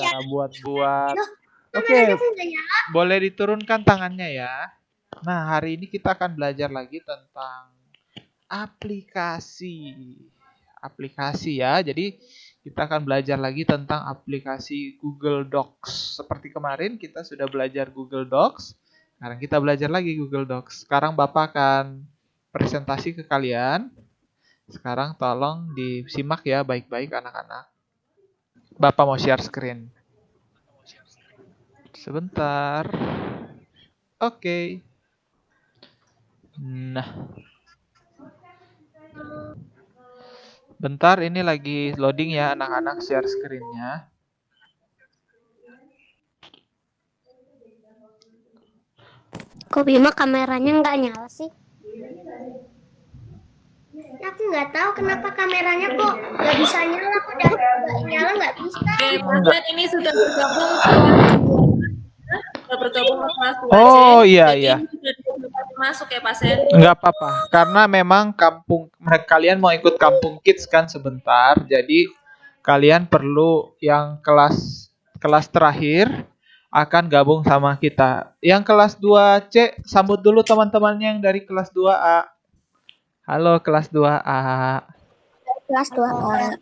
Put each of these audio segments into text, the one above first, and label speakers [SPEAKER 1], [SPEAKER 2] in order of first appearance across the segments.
[SPEAKER 1] cara buat-buat.
[SPEAKER 2] Loh,
[SPEAKER 1] Oke,
[SPEAKER 2] kameranya kok nggak nyala?
[SPEAKER 1] boleh diturunkan tangannya ya. Nah, hari ini kita akan belajar lagi tentang aplikasi. Aplikasi ya. Jadi kita akan belajar lagi tentang aplikasi Google Docs. Seperti kemarin kita sudah belajar Google Docs. Sekarang kita belajar lagi Google Docs. Sekarang Bapak akan presentasi ke kalian. Sekarang tolong disimak ya baik-baik anak-anak. Bapak mau share screen. Sebentar. Oke. Nah, bentar ini lagi loading ya anak-anak share screen-nya.
[SPEAKER 3] Kok Bima kameranya nggak nyala sih?
[SPEAKER 2] Aku nggak tahu kenapa kameranya kok nggak bisa nyala. Aku udah nyala nggak bisa.
[SPEAKER 4] Oke, pasien ini sudah bergabung ke kelas 2C.
[SPEAKER 1] Oh iya
[SPEAKER 4] Jadi
[SPEAKER 1] iya.
[SPEAKER 4] ini sudah dapat masuk ya pasien.
[SPEAKER 1] Nggak apa-apa, karena memang kalian mau ikut kampung kids kan sebentar, jadi kalian perlu yang kelas terakhir akan gabung sama kita. Yang kelas 2C sambut dulu teman-temannya yang dari kelas 2A. Halo kelas 2A.
[SPEAKER 3] Kelas 2A.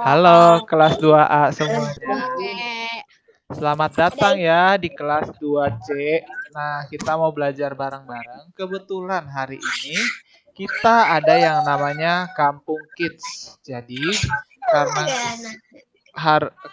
[SPEAKER 1] Halo kelas 2A semuanya. Selamat datang ya di kelas 2C. Nah, kita mau belajar bareng-bareng. Kebetulan hari ini kita ada yang namanya Kampung Kids. Jadi,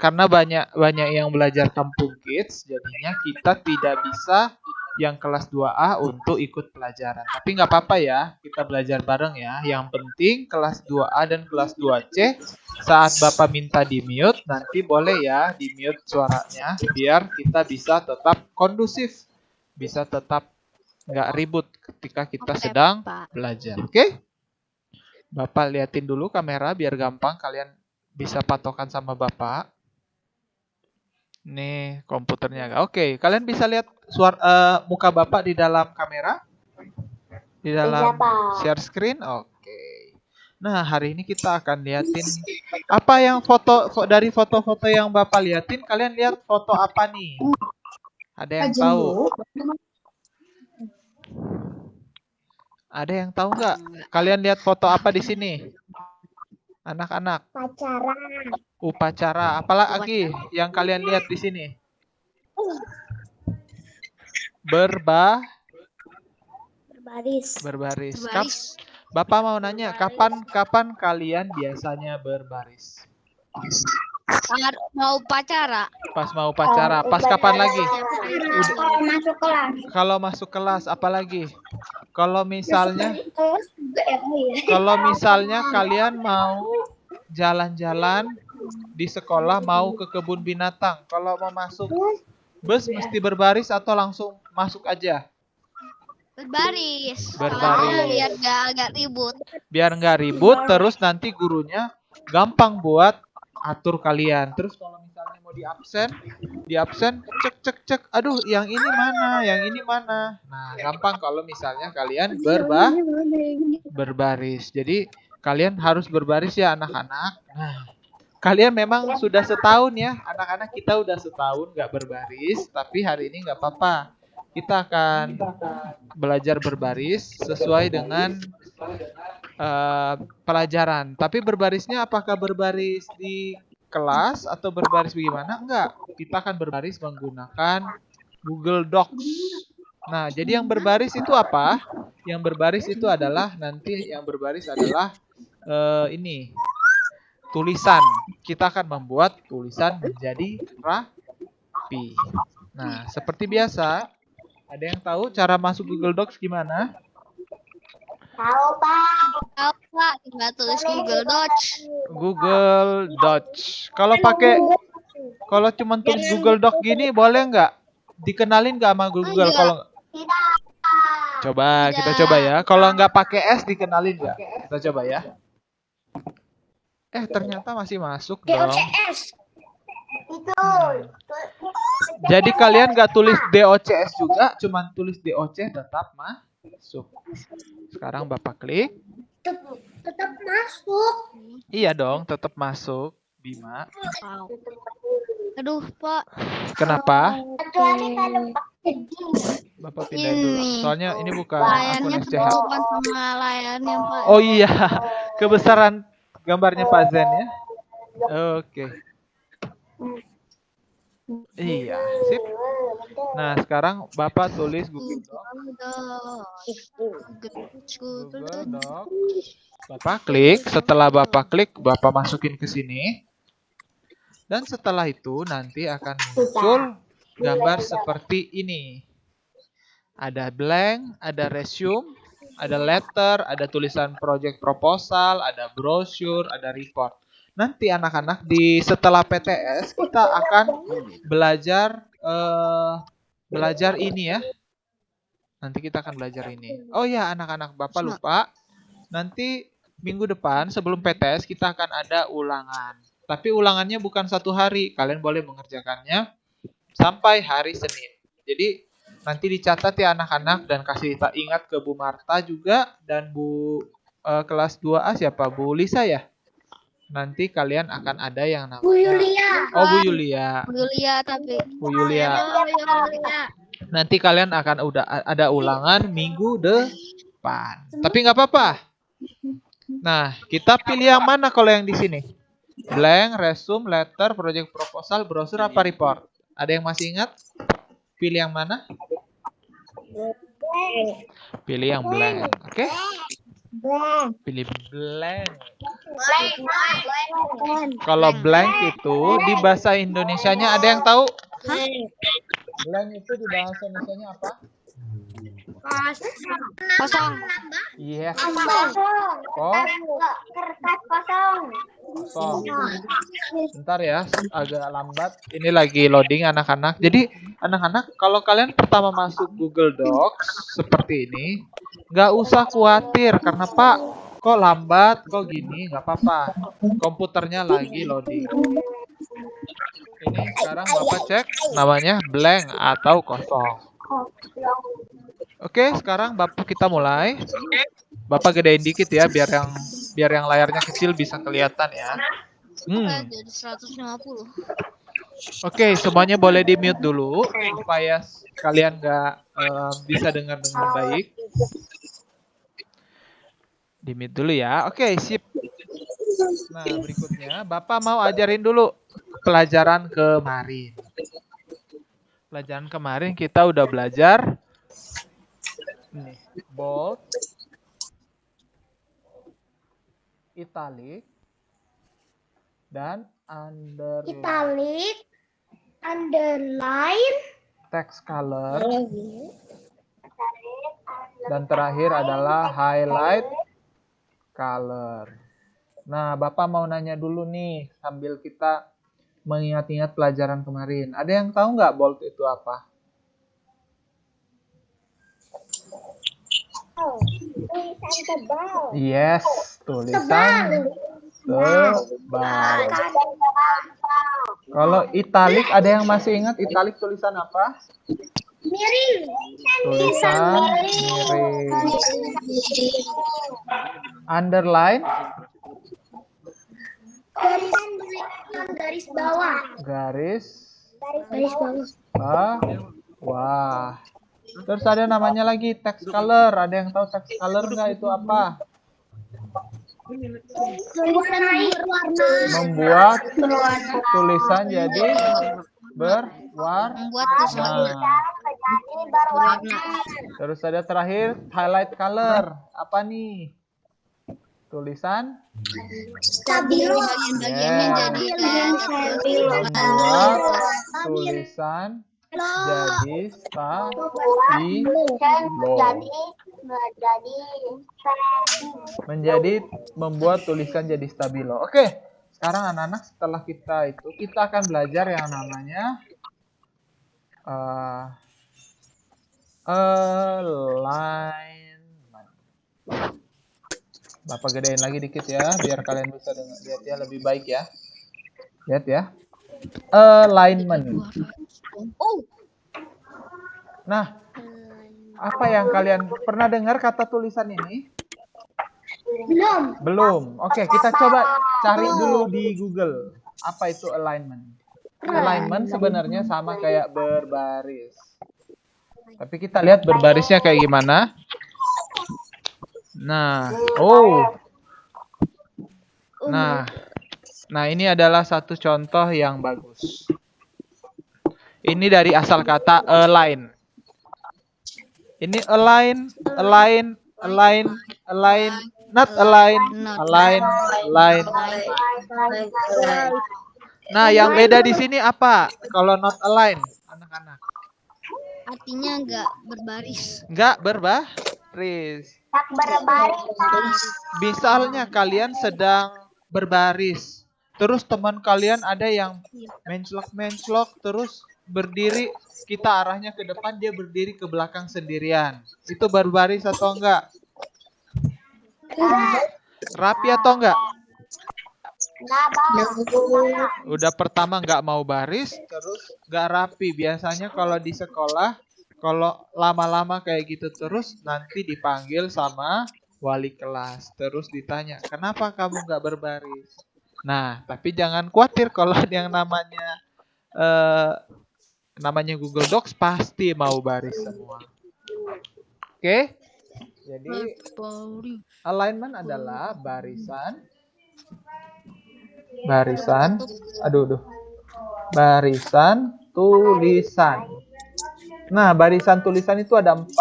[SPEAKER 1] karena banyak yang belajar Kampung Kids, jadinya kita tidak bisa yang kelas 2A untuk ikut pelajaran. Tapi nggak apa-apa ya, kita belajar bareng ya. Yang penting kelas 2A dan kelas 2C saat Bapak minta di-mute, nanti boleh ya di-mute suaranya biar kita bisa tetap kondusif, bisa tetap nggak ribut ketika kita sedang belajar. Oke? Bapak liatin dulu kamera biar gampang kalian bisa patokan sama Bapak. Nih komputernya. Oke, kalian bisa lihat muka Bapak di dalam kamera? Di dalam share screen? Oke. Nah, hari ini kita akan liatin apa yang dari foto-foto yang Bapak liatin, kalian lihat foto apa nih? Ada yang tahu? Ada yang tahu nggak? Kalian lihat foto apa di sini? Anak-anak. Upacara. Apalagi yang kalian lihat di sini? Berbaris. Bapak mau nanya, kapan kalian biasanya berbaris?
[SPEAKER 5] Mau upacara.
[SPEAKER 1] Pas mau upacara. Pas kapan lagi?
[SPEAKER 3] Masuk kelas.
[SPEAKER 1] Kalau masuk kelas, apalagi? Kalau misalnya kalian mau jalan-jalan di sekolah, mau ke kebun binatang, kalau mau masuk bus mesti berbaris atau langsung masuk aja?
[SPEAKER 5] Berbaris.
[SPEAKER 1] Berbaris.
[SPEAKER 5] Biar nggak agak ribut.
[SPEAKER 1] Biar nggak ribut, terus nanti gurunya gampang buat atur kalian. Terus kalau misalnya mau di absen cek, aduh yang ini mana. Nah, gampang kalau misalnya kalian berbaris. Jadi kalian harus berbaris ya anak-anak. Nah, kalian memang sudah setahun ya, anak-anak kita udah setahun nggak berbaris, tapi hari ini nggak apa-apa. Kita akan belajar berbaris sesuai dengan pelajaran. Tapi berbarisnya apakah berbaris di kelas atau berbaris bagaimana? Enggak. Kita akan berbaris menggunakan Google Docs. Nah, jadi yang berbaris itu apa? Yang berbaris itu adalah ini tulisan. Kita akan membuat tulisan menjadi rapi. Nah, seperti biasa, ada yang tahu cara masuk Google Docs gimana?
[SPEAKER 3] Tahu, Pak.
[SPEAKER 5] Tinggal tulis Google Docs.
[SPEAKER 1] Google Docs. Kalau cuma tulis Google Doc gini boleh nggak? Dikenalin nggak sama Google? Kalau kita coba ya. Kalau nggak pakai S dikenalin nggak? Kita coba ya. Ternyata masih masuk dong. Jadi kalian nggak tulis DOCS juga, cuman tulis DOC tetap masuk. Sekarang Bapak klik.
[SPEAKER 2] Tetap masuk.
[SPEAKER 1] Iya dong, tetap masuk. Bima.
[SPEAKER 5] Aduh, Pak.
[SPEAKER 1] Kenapa?
[SPEAKER 2] Kecuali kalau
[SPEAKER 1] Bapak pindahin dulu.
[SPEAKER 5] Ini.
[SPEAKER 1] Soalnya ini bukan akun
[SPEAKER 5] Layarnya
[SPEAKER 1] SCH.
[SPEAKER 5] ketutupan sama layarnya, Pak.
[SPEAKER 1] Oh iya, kebesaran gambarnya Pak Zen ya. Oke. Iya, sip. Nah, sekarang Bapak tulis Google Doc. Google Doc. Bapak klik, setelah Bapak klik, Bapak masukin ke sini. Dan setelah itu nanti akan muncul gambar seperti ini. Ada blank, ada resume, ada letter, ada tulisan project proposal, ada brochure, ada report. Nanti anak-anak setelah PTS kita akan belajar ini ya. Nanti kita akan belajar ini. Oh ya, anak-anak, Bapak lupa. Nanti minggu depan sebelum PTS kita akan ada ulangan. Tapi ulangannya bukan 1 hari. Kalian boleh mengerjakannya sampai hari Senin. Jadi nanti dicatat ya anak-anak dan kasih ingat ke Bu Marta juga dan Bu kelas 2A siapa? Bu Lisa ya? Nanti kalian akan ada yang namanya
[SPEAKER 2] Bu Yulia.
[SPEAKER 1] Oh, Bu Yulia.
[SPEAKER 5] Bu Yulia tapi.
[SPEAKER 1] Bu Yulia. Nanti kalian akan ada ulangan minggu depan. Tapi nggak apa-apa. Nah, kita pilih yang mana kalau yang di sini? Blank, resume, letter, project proposal, brochure apa report? Ada yang masih ingat? Pilih yang mana? Pilih yang blank, oke? Pilih blank. Kalau blank itu di bahasa Indonesianya ada yang tahu? Blank itu di bahasa Indonesianya apa?
[SPEAKER 5] Kosong.
[SPEAKER 1] Yes.
[SPEAKER 2] Kertas kosong.
[SPEAKER 1] Kosong. Bentar ya, agak lambat. Ini lagi loading anak-anak. Jadi anak-anak, kalau kalian pertama masuk Google Docs seperti ini, nggak usah khawatir karena Pak, kok lambat, kok gini, nggak apa-apa. Komputernya lagi loading. Ini sekarang Bapak cek namanya blank atau kosong. Oke, sekarang Bapak kita mulai. Bapak gedein dikit ya biar yang layarnya kecil bisa kelihatan ya.
[SPEAKER 5] Jadi 150.
[SPEAKER 1] Oke, semuanya boleh di mute dulu supaya kalian nggak bisa dengar dengan baik. Di mute dulu ya. Oke, sip. Nah, berikutnya Bapak mau ajarin dulu pelajaran kemarin. Pelajaran kemarin kita udah belajar nih, bold, italic, dan
[SPEAKER 2] Italic, underline,
[SPEAKER 1] text color, dan terakhir adalah highlight color. Nah, Bapak mau nanya dulu nih sambil kita mengingat-ingat pelajaran kemarin. Ada yang tahu nggak bold itu apa?
[SPEAKER 2] tulisan tebal.
[SPEAKER 1] Yes, tulisan tebal. Kalau italic, ada yang masih ingat italic tulisan apa?
[SPEAKER 2] Miring.
[SPEAKER 1] Tulisan miring. Underline,
[SPEAKER 2] Garis bawah.
[SPEAKER 1] garis
[SPEAKER 2] Garis bawah.
[SPEAKER 1] bawah. Terus ada namanya lagi text color. Ada yang tahu text color nggak itu apa? Membuat tulisan jadi berwarna.
[SPEAKER 5] Membuat tulisan berwarna.
[SPEAKER 1] Terus ada terakhir highlight color. Apa nih? Tulisan
[SPEAKER 2] Stabilo.
[SPEAKER 5] Bagian-bagiannya jadi
[SPEAKER 1] membuat tulisan jadi stabilo. Menjadi membuat tulisan jadi stabilo. Oke, sekarang anak-anak setelah kita akan belajar yang namanya alignment. Bapak gedein lagi dikit ya, biar kalian bisa lihat ya lebih baik ya. Lihat ya. Alignment. Nah, apa yang kalian pernah dengar kata tulisan ini?
[SPEAKER 2] Belum.
[SPEAKER 1] Belum. Oke, kita coba cari dulu di Google. Apa itu alignment? Alignment sebenarnya sama kayak berbaris. Tapi kita lihat berbarisnya kayak gimana. Nah, Nah, ini adalah satu contoh yang bagus. Ini dari asal kata align. Ini align, not align, align. Nah, yang beda di sini apa? Kalau not align, anak-anak.
[SPEAKER 5] Artinya nggak berbaris.
[SPEAKER 1] Nggak berbaris. Misalnya kalian sedang berbaris, terus teman kalian ada yang menclok, terus berdiri, kita arahnya ke depan, dia berdiri ke belakang sendirian. Itu berbaris atau enggak? Rapi atau enggak? Udah pertama nggak mau baris, terus nggak rapi. Biasanya kalau di sekolah, kalau lama-lama kayak gitu terus, nanti dipanggil sama wali kelas. Terus ditanya, kenapa kamu nggak berbaris? Nah, tapi jangan khawatir kalau yang namanya Google Docs pasti mau baris semua. Oke? Jadi alignment adalah barisan, barisan tulisan. Nah, barisan tulisan itu ada 4.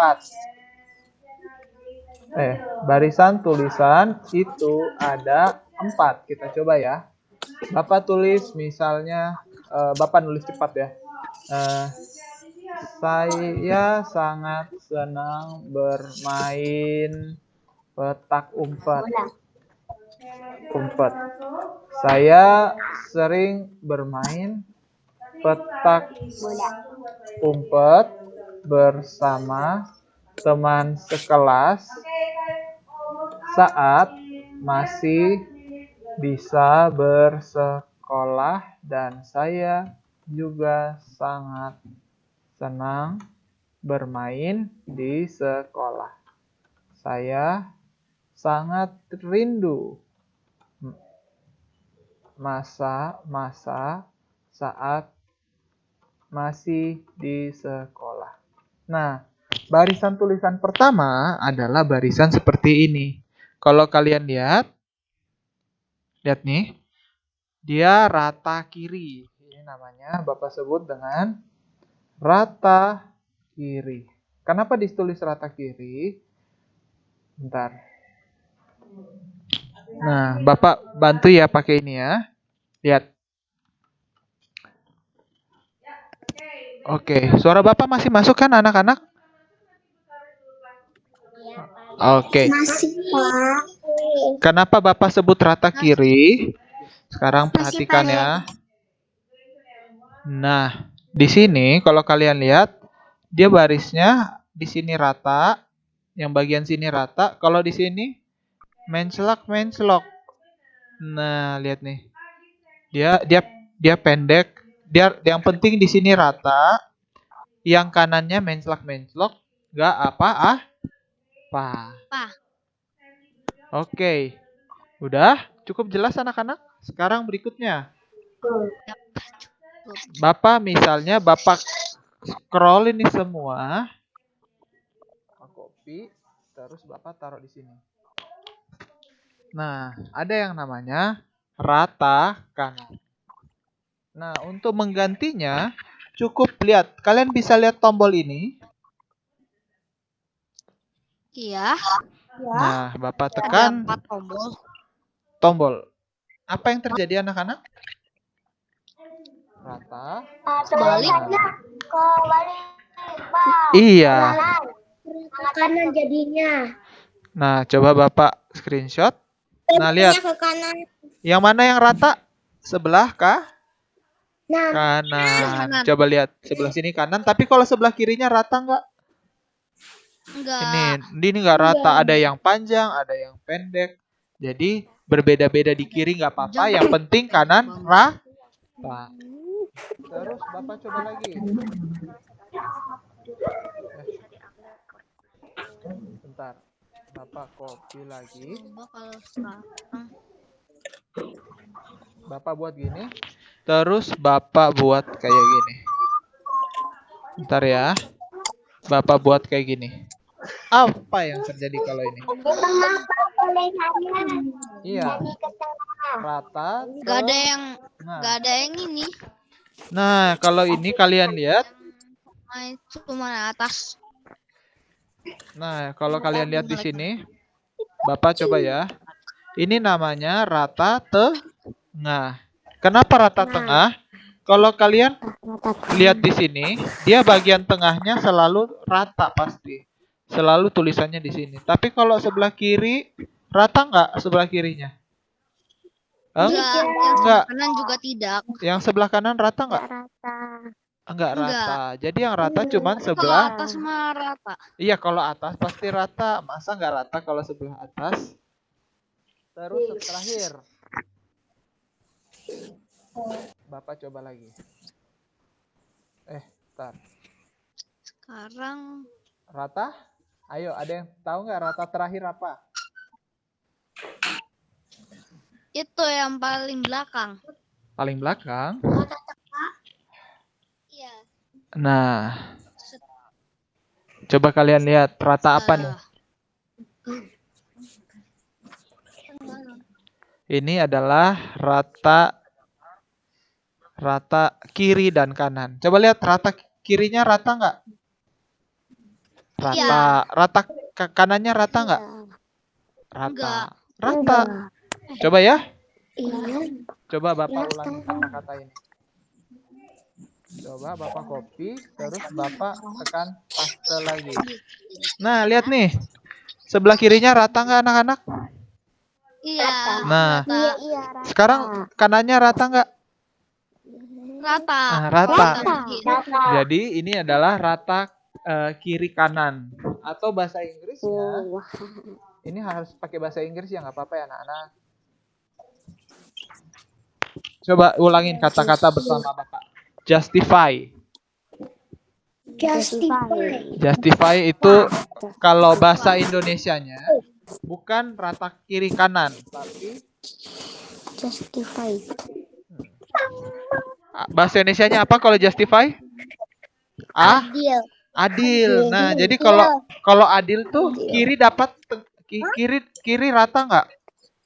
[SPEAKER 1] Barisan tulisan itu ada 4. Kita coba ya. Bapak tulis misalnya, Bapak nulis cepat ya. Saya sangat senang bermain petak umpet. Saya sering bermain petak umpet bersama teman sekelas saat masih bisa bersekolah, dan saya juga sangat senang bermain di sekolah. Saya sangat rindu masa-masa saat masih di sekolah. Nah, barisan tulisan pertama adalah barisan seperti ini. Kalau kalian lihat nih, dia rata kiri. Ini namanya Bapak sebut dengan rata kiri. Kenapa ditulis rata kiri? Bentar. Nah, Bapak bantu ya pakai ini ya. Lihat. Oke, suara Bapak masih masuk kan anak-anak? Oke.
[SPEAKER 2] Masih, Pak.
[SPEAKER 1] Kenapa Bapak sebut rata kiri? Sekarang perhatikan ya. Nah, di sini kalau kalian lihat, dia barisnya di sini rata, yang bagian sini rata. Kalau di sini menclok. Nah, lihat nih. Dia pendek. Dia yang penting di sini rata. Yang kanannya menclok. Enggak apa. Oke. Udah? Cukup jelas anak-anak? Sekarang berikutnya. Bapak misalnya Bapak scroll ini semua. Copy, terus Bapak taruh di sini. Nah, ada yang namanya rata kanan. Nah, untuk menggantinya cukup lihat. Kalian bisa lihat tombol ini.
[SPEAKER 5] Iya.
[SPEAKER 1] Nah, Bapak
[SPEAKER 5] Ada
[SPEAKER 1] tekan
[SPEAKER 5] 4
[SPEAKER 1] tombol. Apa yang terjadi anak-anak? Rata.
[SPEAKER 5] Balik.
[SPEAKER 1] Iya.
[SPEAKER 2] Kanan jadinya.
[SPEAKER 1] Nah, coba Bapak screenshot. Nah, lihat.
[SPEAKER 2] Ke kanan.
[SPEAKER 1] Yang mana yang rata? Sebelah kah?
[SPEAKER 2] Nah,
[SPEAKER 1] Kanan. Coba lihat sebelah sini kanan. Tapi kalau sebelah kirinya rata nggak?
[SPEAKER 5] Enggak.
[SPEAKER 1] Ini nggak rata. Ada yang panjang, ada yang pendek. Jadi berbeda-beda di kiri nggak apa-apa. Yang penting kanan rata. Terus Bapak coba lagi. Bentar. Bapak copy lagi.
[SPEAKER 5] Coba kalau sekarang.
[SPEAKER 1] Bapak buat gini. Terus Bapak buat kayak gini. Bentar ya. Bapak buat kayak gini. Apa yang terjadi kalau ini? Iya, rata.
[SPEAKER 5] Gak ada yang
[SPEAKER 1] Nah,
[SPEAKER 5] gak ada yang ini.
[SPEAKER 1] nah kalau ini kalian lihat.
[SPEAKER 5] Cuma atas.
[SPEAKER 1] Nah, kalau kalian lihat di sini, Bapak coba ya. Ini namanya rata tengah. Kenapa rata tengah? Kalau kalian lihat di sini, dia bagian tengahnya selalu rata pasti. Selalu tulisannya di sini. Tapi kalau sebelah kiri, rata nggak sebelah kirinya?
[SPEAKER 5] Enggak, yang
[SPEAKER 1] Enggak.
[SPEAKER 5] sebelah kanan juga tidak.
[SPEAKER 1] Yang sebelah kanan rata nggak?
[SPEAKER 3] Rata.
[SPEAKER 1] Enggak
[SPEAKER 5] Enggak.
[SPEAKER 1] rata. Jadi yang rata cuman
[SPEAKER 5] Kalau
[SPEAKER 1] sebelah.
[SPEAKER 5] atas mah rata.
[SPEAKER 1] Iya, kalau atas pasti rata. Masa nggak rata kalau sebelah atas? Terus terakhir. Bapak coba lagi. Bentar.
[SPEAKER 5] Sekarang
[SPEAKER 1] Rata? Ayo, ada yang tahu nggak rata terakhir apa?
[SPEAKER 5] itu yang paling belakang.
[SPEAKER 1] Paling belakang.
[SPEAKER 5] Iya.
[SPEAKER 1] Nah, coba kalian lihat rata apa nih? Ini adalah rata kiri dan kanan. Coba lihat rata kirinya rata nggak? Rata.
[SPEAKER 5] Iya.
[SPEAKER 1] Rata kanannya rata nggak? Rata.
[SPEAKER 5] Enggak.
[SPEAKER 1] Rata. Coba ya.
[SPEAKER 2] Iya.
[SPEAKER 1] Coba Bapak ulangi kata-kata ini. Coba Bapak copy, terus Bapak tekan paste lagi. Nah, lihat nih. Sebelah kirinya rata nggak anak-anak?
[SPEAKER 5] Iya.
[SPEAKER 1] Nah,
[SPEAKER 5] Rata.
[SPEAKER 3] Iya,
[SPEAKER 1] sekarang kanannya rata nggak?
[SPEAKER 5] Rata.
[SPEAKER 1] Nah, rata.
[SPEAKER 5] Rata.
[SPEAKER 1] Jadi ini adalah rata kiri kanan. Atau bahasa Inggrisnya, ini harus pakai bahasa Inggris ya, nggak apa-apa ya anak-anak. Coba ulangin kata-kata bersama Bapak. Justify. Justify itu kalau bahasa Indonesianya bukan rata kiri kanan, tapi
[SPEAKER 3] Justify.
[SPEAKER 1] bahasa Indonesianya apa kalau justify?
[SPEAKER 3] Adil.
[SPEAKER 1] Adil. Nah, jadi kalau adil tuh kiri dapat kiri rata nggak?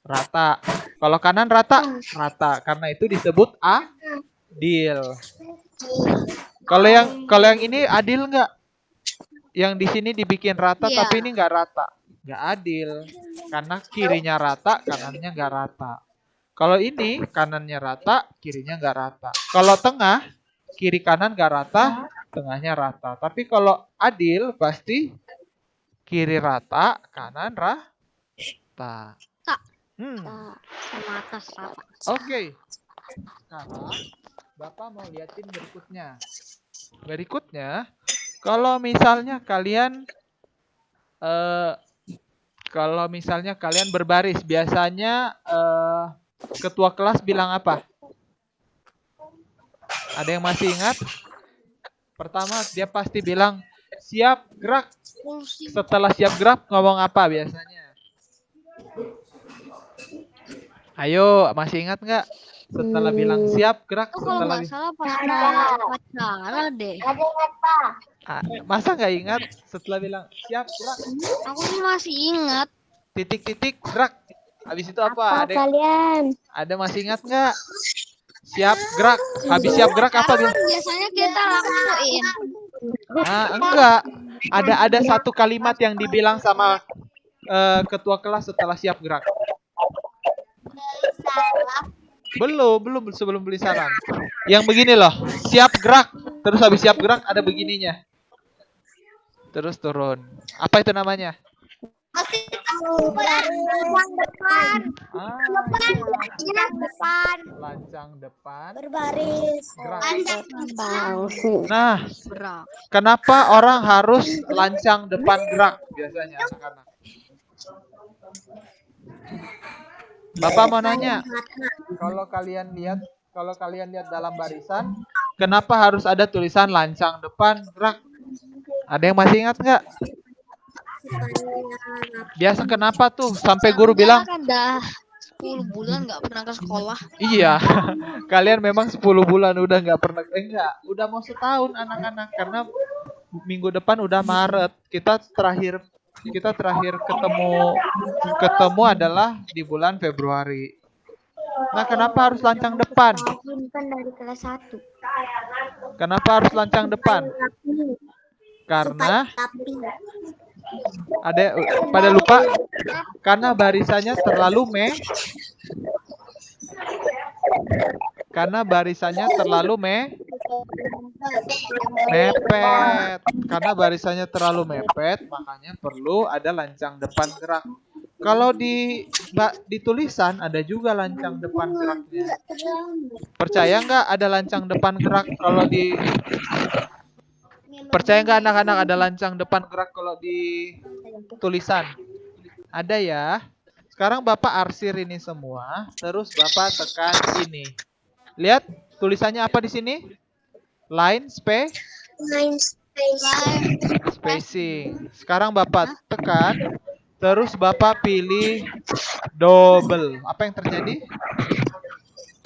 [SPEAKER 1] Rata. Kalau kanan rata? Rata. Karena itu disebut adil. Kalau yang ini adil nggak? Yang di sini dibikin rata
[SPEAKER 5] Iya.
[SPEAKER 1] tapi ini nggak rata. Nggak adil. Karena kirinya rata, kanannya nggak rata. Kalau ini kanannya rata, kirinya nggak rata. Kalau tengah, kiri kanan nggak rata, tengahnya rata. Tapi kalau adil pasti kiri rata, kanan rata.
[SPEAKER 5] Sama atas rata.
[SPEAKER 1] Oke. Sekarang Bapak mau liatin berikutnya. Berikutnya, kalau misalnya kalian berbaris, biasanya ketua kelas bilang apa? Ada yang masih ingat? Pertama, dia pasti bilang siap gerak. Setelah siap gerak ngomong apa biasanya? Ayo, masih ingat nggak? Setelah bilang siap gerak,
[SPEAKER 5] Itu kalau
[SPEAKER 1] setelah
[SPEAKER 5] nggak salah pas mau pacara deh.
[SPEAKER 1] masa nggak ingat? Setelah bilang siap gerak,
[SPEAKER 5] Aku sih masih ingat.
[SPEAKER 1] titik-titik gerak. Habis itu apa?
[SPEAKER 3] Apa kalian?
[SPEAKER 1] Ada masih ingat nggak? Siap gerak. Habis siap gerak apa
[SPEAKER 5] Sekarang
[SPEAKER 1] bilang?
[SPEAKER 5] biasanya kita lakuin.
[SPEAKER 1] Enggak. Ada satu kalimat yang dibilang sama ketua kelas setelah siap gerak. Belum sebelum beli salam. Yang begini loh, siap gerak. Terus habis siap gerak ada begininya. Terus turun. Apa itu namanya?
[SPEAKER 2] Lancang depan.
[SPEAKER 1] Lancang depan.
[SPEAKER 2] Berbaris.
[SPEAKER 1] Gerak.
[SPEAKER 3] Tahu.
[SPEAKER 1] Nah,
[SPEAKER 5] Gerak.
[SPEAKER 1] kenapa orang harus lancang depan gerak biasanya anak-anak? Bapak mau nanya, kalau kalian lihat dalam barisan, kenapa harus ada tulisan lancang depan gerak? Ada yang masih ingat nggak? Biasa kenapa tuh? Sampai guru bilang,
[SPEAKER 5] Kan dah 10 bulan nggak pernah ke sekolah.
[SPEAKER 1] Iya, kalian memang 10 bulan udah nggak pernah, enggak, udah mau setahun anak-anak karena minggu depan udah Maret. Kita terakhir ketemu adalah di bulan Februari. Nah, kenapa harus lancang depan?
[SPEAKER 3] Kan dari kelas 1.
[SPEAKER 1] Kenapa harus lancang depan? Karena
[SPEAKER 3] Tapi
[SPEAKER 1] ada pada lupa karena barisannya terlalu mepet. Karena barisannya terlalu mepet, makanya perlu ada lancang depan gerak. Kalau di tulisan ada juga lancang depan geraknya. Percaya nggak ada lancang depan gerak kalau di Percaya nggak anak-anak ada lancang depan gerak kalau di tulisan? Ada ya. Sekarang Bapak arsir ini semua, terus Bapak tekan ini. Lihat tulisannya apa di sini? Line spacing. Sekarang Bapak tekan, terus Bapak pilih double. Apa yang terjadi?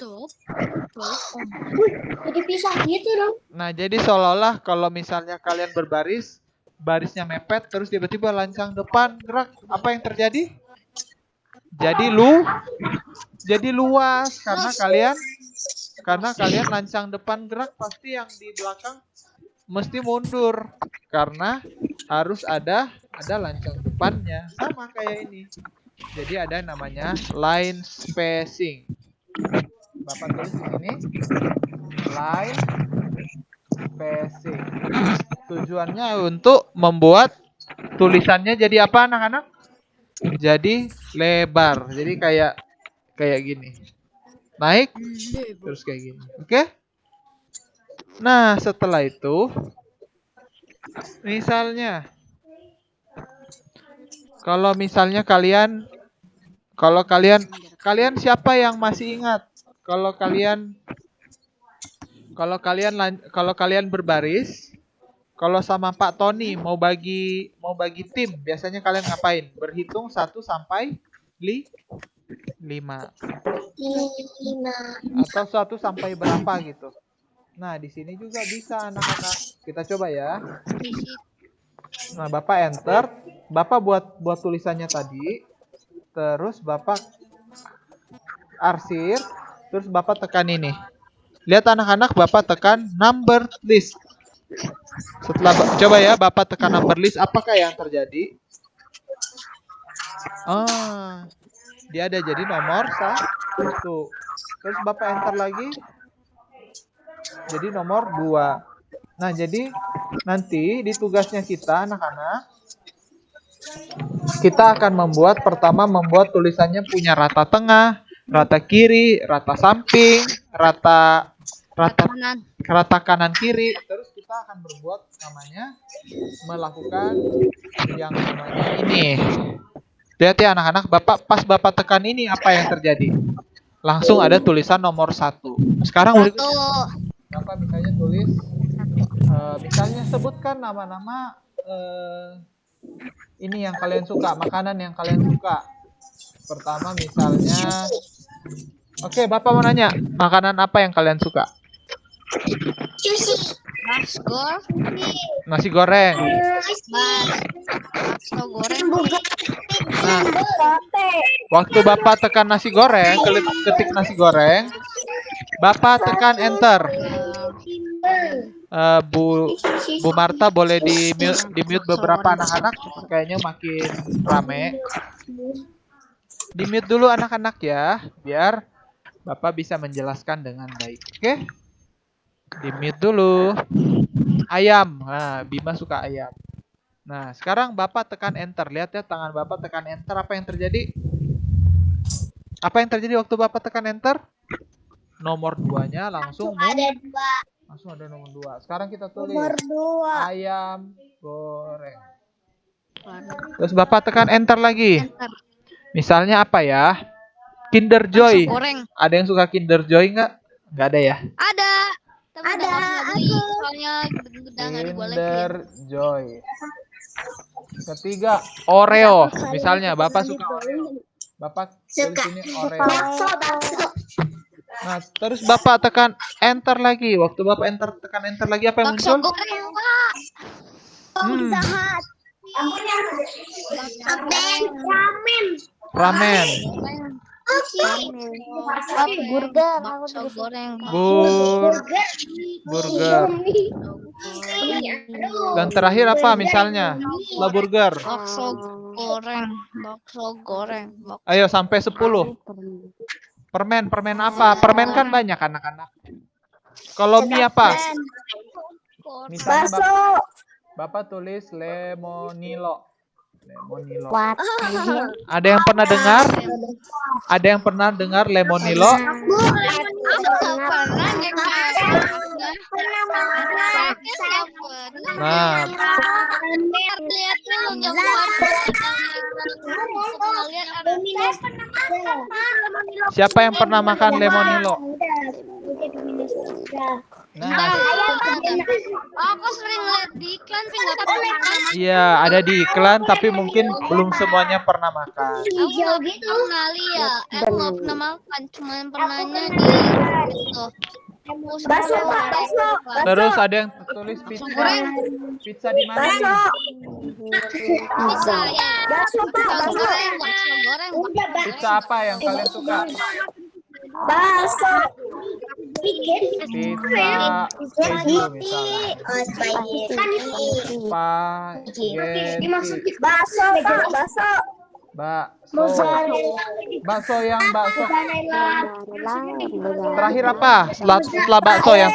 [SPEAKER 5] Tuh.
[SPEAKER 2] Jadi pisah gitu dong.
[SPEAKER 1] Nah, jadi seolah-olah kalau misalnya kalian berbaris, barisnya mepet, terus tiba-tiba lancang depan gerak, apa yang terjadi? Jadi luas karena kalian lancang depan gerak, pasti yang di belakang mesti mundur karena harus ada lancang depannya, sama kayak ini. Jadi ada namanya line spacing. Bapak tulis di sini line spacing. Tujuannya untuk membuat tulisannya jadi apa, anak-anak? Jadi lebar. Jadi kayak gini. Naik terus kayak gini. Oke? Nah, setelah itu kalau misalnya kalian siapa yang masih ingat kalau kalian berbaris, kalau sama Pak Tony mau bagi tim, biasanya kalian ngapain? Berhitung 1 sampai 5 atau 1 sampai berapa gitu. Nah, di sini juga bisa anak-anak. Kita coba ya. Nah, Bapak enter, Bapak buat tulisannya tadi. Terus Bapak arsir, terus Bapak tekan ini. Lihat anak-anak, Bapak tekan number list. Setelah coba ya, Bapak tekan number list, apakah yang terjadi? Dia ada jadi nomor 1. Terus Bapak enter lagi. Jadi nomor 2. Nah, jadi nanti di tugasnya kita anak-anak, kita akan membuat tulisannya punya rata tengah, rata kiri, rata samping, rata kanan kiri. Terus kita akan melakukan yang namanya ini. Lihat ya anak-anak, Bapak tekan ini, apa yang terjadi? Langsung ada tulisan nomor 1. Sekarang berikutnya Bapak misalnya tulis, misalnya sebutkan nama-nama ini yang kalian suka, makanan yang kalian suka. Pertama misalnya, oke, Bapak mau nanya, makanan apa yang kalian suka? Nasi goreng.
[SPEAKER 5] Bakso goreng.
[SPEAKER 1] Nah, waktu Bapak tekan nasi goreng, ketik nasi goreng, Bapak tekan enter. Bu Marta boleh di mute beberapa anak-anak, kayaknya makin rame. Di mute dulu anak-anak ya, biar Bapak bisa menjelaskan dengan baik. Oke? Di mute dulu. Ayam. Nah, Bima suka ayam. Nah, sekarang Bapak tekan enter. Lihat ya, tangan Bapak tekan enter, apa yang terjadi? Apa yang terjadi waktu Bapak tekan enter? Nomor 2-nya langsung ada nomor 2. Sekarang kita tulis ayam goreng. Terus Bapak tekan enter lagi. Misalnya apa ya? Kinder Joy. Ada yang suka Kinder Joy nggak? Nggak ada ya?
[SPEAKER 5] Ada. Soalnya
[SPEAKER 1] Kinder Joy. Ketiga, Oreo. Misalnya Bapak suka Oreo. Bapak tulis
[SPEAKER 2] Suka.
[SPEAKER 1] ini orange.
[SPEAKER 3] Bakso.
[SPEAKER 1] Nah, terus Bapak tekan enter lagi. Waktu Bapak tekan enter lagi apa yang
[SPEAKER 5] Bakso
[SPEAKER 1] muncul?
[SPEAKER 5] goreng, Pak.
[SPEAKER 1] Hmm,
[SPEAKER 2] Ramen.
[SPEAKER 1] ramen.
[SPEAKER 3] Burger.
[SPEAKER 5] Bakso goreng.
[SPEAKER 1] Burger. Dan terakhir apa misalnya? Setelah burger.
[SPEAKER 5] Bakso goreng. Bakso goreng.
[SPEAKER 1] Ayo sampai 10. Permen apa? Permen kan banyak anak-anak. Kalau mie apa? Misalnya Bapak tulis lemonilo. Lemonilo. Ada yang pernah dengar? Ada yang pernah dengar lemonilo?
[SPEAKER 5] Aku nggak pernah deh, Pak. Nggak pernah.
[SPEAKER 1] Nah,
[SPEAKER 5] Lihat dulu nggak pernah lihat ada.
[SPEAKER 1] siapa yang pernah makan lemonilo? Nah,
[SPEAKER 5] Aku sering lihat di iklan, tapi nggak pernah makan.
[SPEAKER 1] iya ada di iklan tapi mungkin belum semuanya pernah makan.
[SPEAKER 5] Aku nggak pernah lihat. Aku nggak pernah makan. Cuma pernahnya di itu.
[SPEAKER 2] Bakso.
[SPEAKER 1] Terus ada yang tulis pizza. Pizza di mana nih?
[SPEAKER 5] Bisa ya. Bakso goreng.
[SPEAKER 1] Pizza apa yang kalian suka?
[SPEAKER 2] Bakso.
[SPEAKER 1] Pizza keju misalnya. Spaghetti.
[SPEAKER 2] Bakso.
[SPEAKER 1] Bakso yang bakso. Terakhir apa? Setelah bakso yang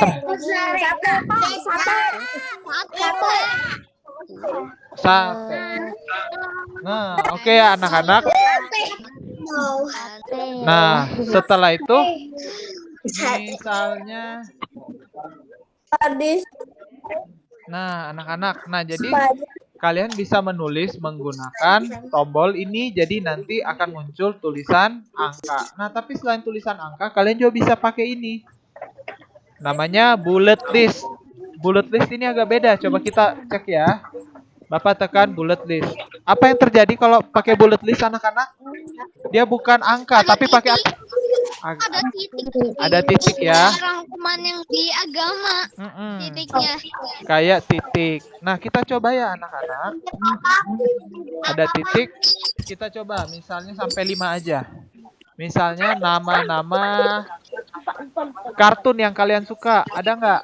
[SPEAKER 1] sate. Nah, oke ya anak-anak. Nah, setelah itu misalnya nah, anak-anak. Nah, jadi kalian bisa menulis menggunakan tombol ini jadi nanti akan muncul tulisan angka. Nah, tapi selain tulisan angka, kalian juga bisa pakai ini. Namanya bullet list. Bullet list ini agak beda. Coba kita cek ya. Bapak tekan bullet list. Apa yang terjadi kalau pakai bullet list anak-anak? Dia bukan angka, tapi pakai
[SPEAKER 5] Ada titik.
[SPEAKER 1] ada titik ya.
[SPEAKER 5] Rangkuman yang di agama. Titiknya.
[SPEAKER 1] Kayak titik. Nah, kita coba ya anak-anak. Ada titik. Kita coba misalnya sampai 5 aja. Misalnya nama-nama kartun yang kalian suka. Ada nggak?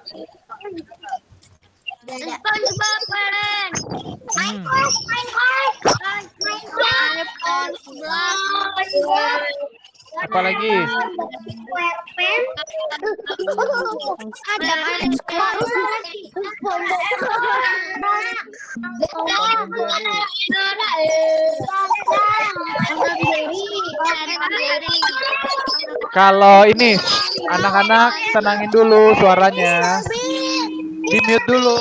[SPEAKER 1] Apalagi? Kalau ini anak-anak tenangin dulu suaranya. Di mute dulu.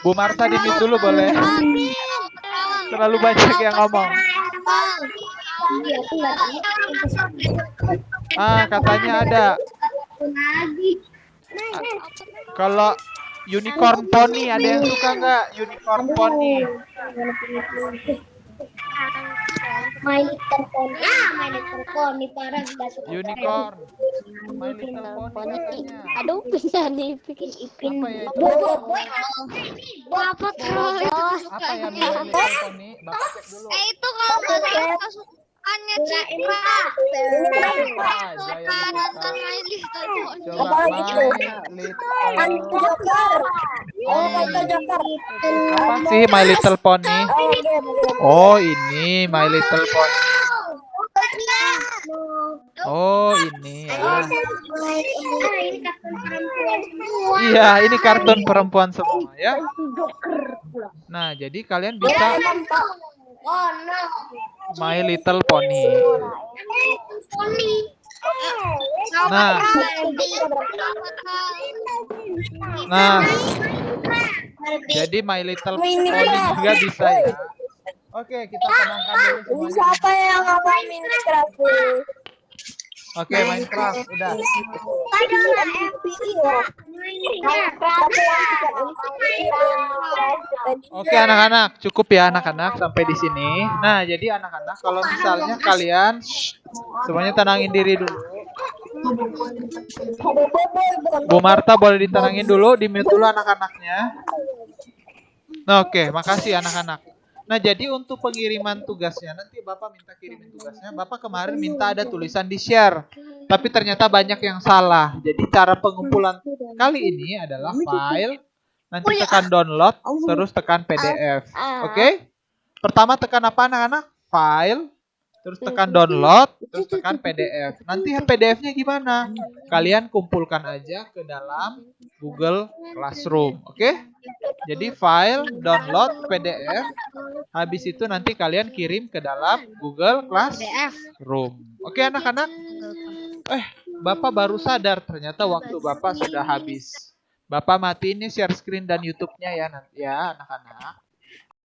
[SPEAKER 1] Bu Marta di mute dulu boleh. Terlalu banyak yang ngomong. Katanya ada. Kalau unicorn pony ada yang suka nggak? Unicorn pony.
[SPEAKER 2] My Little Pony. My Little Pony parah nggak suka.
[SPEAKER 1] Unicorn. My Little Pony katanya.
[SPEAKER 3] Aduh, bisa dibikin ipin.
[SPEAKER 1] Apa ya itu?
[SPEAKER 5] Apa terus?
[SPEAKER 1] Apa ya My Little Pony? Bapak cek dulu.
[SPEAKER 5] Itu kalau nggak salah kesukaannya Citra. Nonton My Little Pony.
[SPEAKER 1] Coba My Little. Apa sih My Little Pony? Oh ini My Little Pony. Oh ini ya. Iya ini kartun perempuan semua ya. Nah jadi kalian bisa My Little Pony. Nah, jadi My Little Pony juga bisa ya. Oke, kita tenangkan dulu semuanya.
[SPEAKER 2] Siapa yang ngomong Minecraft?
[SPEAKER 1] Oke, Minecraft udah.
[SPEAKER 2] Minecraft.
[SPEAKER 1] Oke anak-anak, cukup ya anak-anak sampai di sini. Nah, jadi anak-anak kalau misalnya kalian semuanya tenangin diri dulu. Bu Marta boleh ditenangin dulu, di-mute dulu anak-anaknya. Nah, oke, makasih anak-anak. Nah, jadi untuk pengiriman tugasnya, nanti Bapak minta kirimin tugasnya. Bapak kemarin minta ada tulisan di-share, tapi ternyata banyak yang salah. Jadi cara pengumpulan kali ini adalah file, nanti tekan download, terus tekan PDF. Oke? Pertama tekan apa anak-anak? File, terus tekan download, terus tekan PDF. Nanti PDF-nya gimana? Kalian kumpulkan aja ke dalam Google Classroom. Oke? Jadi file, download, PDF. Habis itu nanti kalian kirim ke dalam Google Classroom. Oke anak-anak? Bapak baru sadar ternyata waktu Bapak sudah habis. Bapak matiin nih share screen dan YouTube-nya ya nanti ya anak-anak.